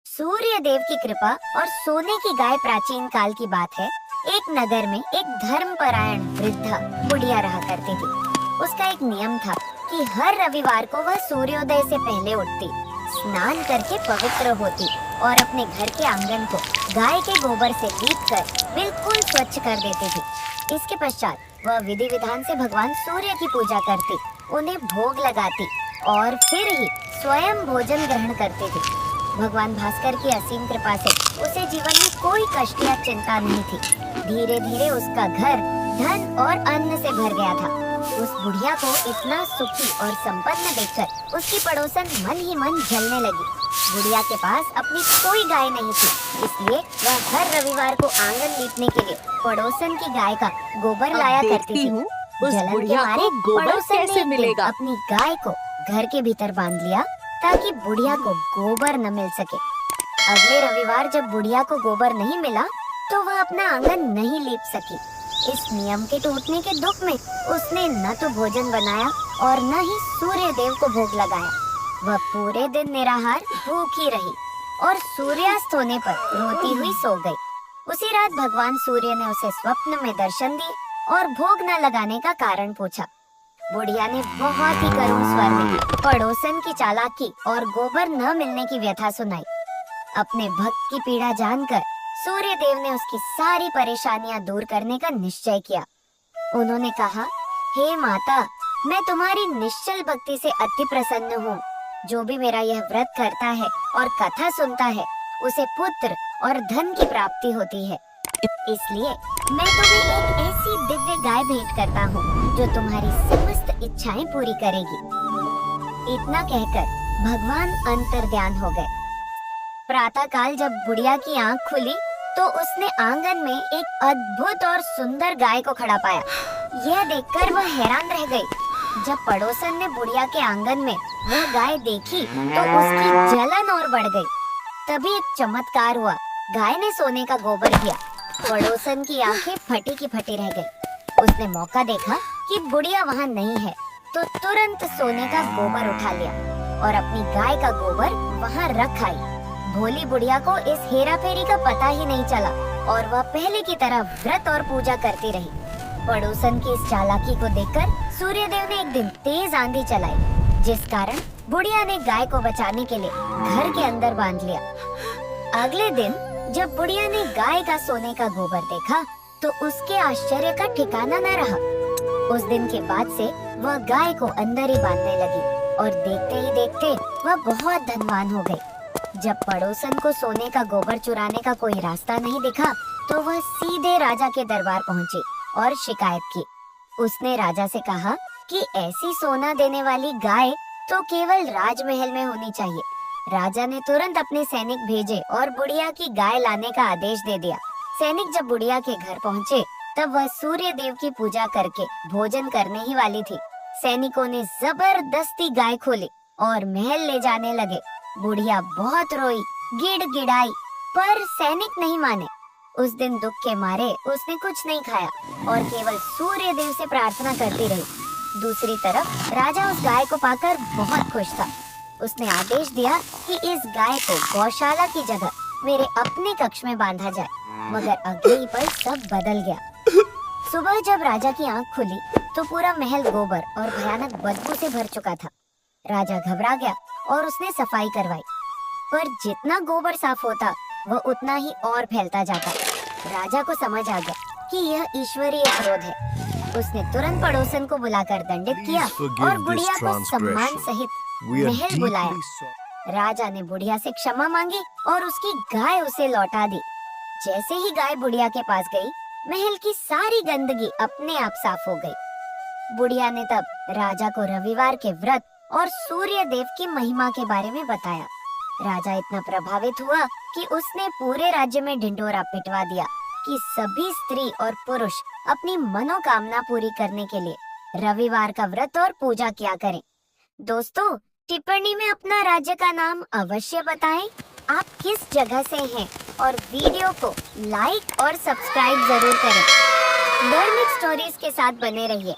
सूर्य देव की कृपा और सोने की गाय प्राचीन काल की बात है। एक नगर में एक धर्मपरायण वृद्धा बुढ़िया रहा करती थी। उसका एक नियम था कि हर रविवार को वह सूर्योदय से पहले उठती, स्नान करके पवित्र होती और अपने घर के आंगन को गाय के गोबर से लीपकर बिल्कुल स्वच्छ कर देती थी। इसके पश्चात वह विधि विधान से भगवान सूर्य की पूजा करती, उन्हें भोग लगाती और फिर ही स्वयं भोजन ग्रहण करती थी। भगवान भास्कर की असीम कृपा से उसे जीवन में कोई कष्ट या चिंता नहीं थी। धीरे धीरे उसका घर धन और अन्न से भर गया था। उस बुढ़िया को इतना सुखी और संपन्न देखकर उसकी पड़ोसन मन ही मन जलने लगी। बुढ़िया के पास अपनी कोई गाय नहीं थी, इसलिए वह हर रविवार को आंगन लीपने के लिए पड़ोसन की गाय का गोबर लाया करती थी। जलन के मारे पड़ोसन ने अपनी गाय को घर के भीतर बांध लिया ताकि बुढ़िया को गोबर न मिल सके। अगले रविवार जब बुढ़िया को गोबर नहीं मिला तो वह अपना आंगन नहीं लीप सकी। इस नियम के टूटने के दुख में उसने न तो भोजन बनाया और न ही सूर्य देव को भोग लगाया। वह पूरे दिन निराहार भूखी रही और सूर्यास्त होने पर रोती हुई सो गई। उसी रात भगवान सूर्य ने उसे स्वप्न में दर्शन दिए और भोग न लगाने का कारण पूछा। बुढ़िया ने बहुत ही करुण स्वर में पड़ोसन की चालाकी और गोबर न मिलने की व्यथा सुनाई। अपने भक्त की पीड़ा जानकर सूर्य देव ने उसकी सारी परेशानियां दूर करने का निश्चय किया। उन्होंने कहा, हे माता, मैं तुम्हारी निश्चल भक्ति से अति प्रसन्न हूँ। जो भी मेरा यह व्रत करता है और कथा सुनता है उसे पुत्र और धन की प्राप्ति होती है। इसलिए मैं तुम्हें एक ऐसी दिव्य गाय भेंट करता हूँ जो तुम्हारी समस्त इच्छाएं पूरी करेगी। इतना कहकर भगवान अंतर्ध्यान हो गए। प्रातः काल जब बुढ़िया की आंख खुली तो उसने आंगन में एक अद्भुत और सुंदर गाय को खड़ा पाया। यह देखकर वह हैरान रह गई। जब पड़ोसन ने बुढ़िया के आंगन में वह गाय देखी तो उसकी जलन और बढ़ गई। तभी एक चमत्कार हुआ। गाय ने सोने का गोबर दिया। पड़ोसन की आंखें फटी की फटी रह गई। उसने मौका देखा कि बुढ़िया वहाँ नहीं है तो तुरंत सोने का गोबर उठा लिया और अपनी गाय का गोबर वहाँ रख आई। भोली बुढ़िया को इस हेरा फेरी का पता ही नहीं चला और वह पहले की तरह व्रत और पूजा करती रही। पड़ोसन की इस चालाकी को देखकर सूर्य देव ने एक दिन तेज आंधी चलाई, जिस कारण बुढ़िया ने गाय को बचाने के लिए घर के अंदर बांध लिया। अगले दिन जब बुढ़िया ने गाय का सोने का गोबर देखा तो उसके आश्चर्य का ठिकाना न रहा। उस दिन के बाद से वह गाय को अंदर ही बांधने लगी और देखते ही देखते वह बहुत धनवान हो गई। जब पड़ोसन को सोने का गोबर चुराने का कोई रास्ता नहीं दिखा तो वह सीधे राजा के दरबार पहुंची और शिकायत की। उसने राजा से कहा कि ऐसी सोना देने वाली गाय तो केवल राजमहल में होनी चाहिए। राजा ने तुरंत अपने सैनिक भेजे और बुढ़िया की गाय लाने का आदेश दे दिया। सैनिक जब बुढ़िया के घर पहुँचे तब वह सूर्य देव की पूजा करके भोजन करने ही वाली थी। सैनिकों ने जबरदस्ती गाय खोली और महल ले जाने लगे। बुढ़िया बहुत रोई, गिड़गिड़ाई, पर सैनिक नहीं माने। उस दिन दुख के मारे उसने कुछ नहीं खाया और केवल सूर्य देव से प्रार्थना करती रही। दूसरी तरफ राजा उस गाय को पाकर बहुत खुश था। उसने आदेश दिया कि इस गाय को गौशाला की जगह मेरे अपने कक्ष में बांधा जाए, मगर अगले ही पल सब बदल गया। सुबह जब राजा की आंख खुली तो पूरा महल गोबर और भयानक बदबू से भर चुका था। राजा घबरा गया और उसने सफाई करवाई, पर जितना गोबर साफ होता वह उतना ही और फैलता जाता। राजा को समझ आ गया कि यह ईश्वरीय क्रोध है। उसने तुरंत पड़ोसन को बुलाकर दंडित किया और बुढ़िया को सम्मान सहित महल बुलाया। राजा ने बुढ़िया से क्षमा मांगी और उसकी गाय उसे लौटा दी। जैसे ही गाय बुढ़िया के पास गई, महल की सारी गंदगी अपने आप साफ हो गई। बुढ़िया ने तब राजा को रविवार के व्रत और सूर्य देव की महिमा के बारे में बताया। राजा इतना प्रभावित हुआ कि उसने पूरे राज्य में ढिंढोरा पिटवा दिया कि सभी स्त्री और पुरुष अपनी मनोकामना पूरी करने के लिए रविवार का व्रत और पूजा किया करें। दोस्तों, टिप्पणी में अपना राज्य का नाम अवश्य बताएं। आप किस जगह से हैं और वीडियो को लाइक और सब्सक्राइब जरूर करें। धार्मिक स्टोरीज के साथ बने रहिए।